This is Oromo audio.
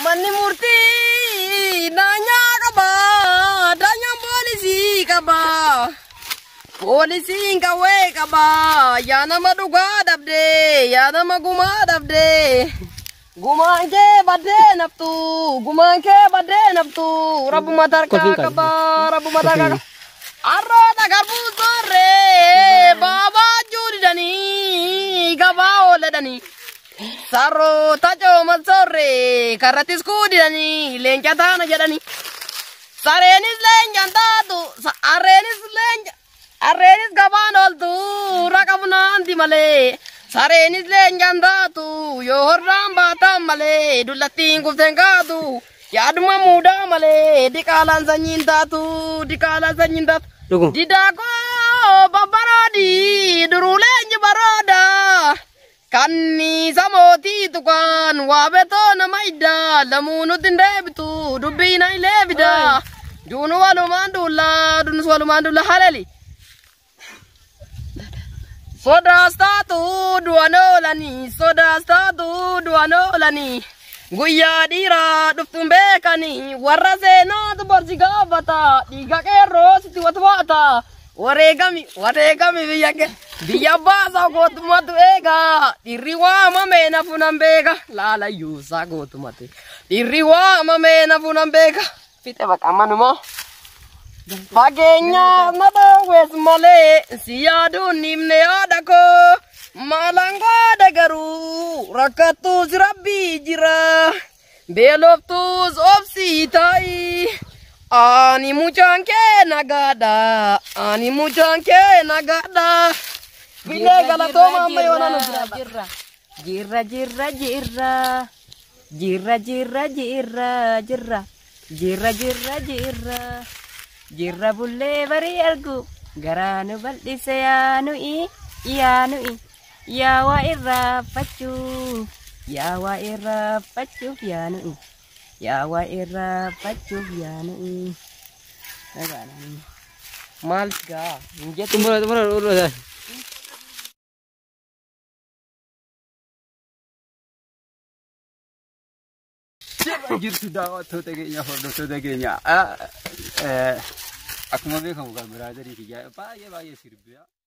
Manni murtii daanyaa qaba, daanyaan poolisii qaba, poolisiin qawwee qaba. Yaa nama dhugaa dhabdee, yaa nama gumaa dhabdee, gumaan kee baddee naftu, gumaan kee baddee naftu. Rabbuma tarkaa qaba, rabbuma tarkaa qaba. Arroota garbuu soorree, baabaa juudidanii, gabaa ooladanii. Sarro tajo malsorre karatis kudidani lenja tana jadani sarenis lenja tatu arenis gaban oltu rakabuna anti male sarenis lenja tatu yo horram batam male dulatin kuftengatu yaduma muda male dikalan sanyin tatu didako babarodi durulenja baroda Kanni samoti tukan wabeto namaida lamunu tindebitu dubina ilebida dunu walumandula halali soda statu duanolani guyya dira duftumbekani warra sena tu borsigabata diga qeerroo siti watwata wareegami biyya baasa gootumatu eega dhirri waamame nafunan beeka laala yuusaa gootumate dhirri waamame nafunan beeka fixe baqa manuma fageenya na dhoowwees malee si yaaduun himne yaada koo maalangaada garuu rakkattuus rabbii jira beeloftuus obsii taa'i. Ani mucaan kee nagada, Bile galatoma amma yoona nu jirra bulle bari argu garanu baldise yaanui yawa irra fachu yaanui yawa irra fachu yaanui malga tumura urra jirtu daawwattoota keenya hordoftoota keenya akkuma beekamu kan biraadarii fi baay'ee sirbiya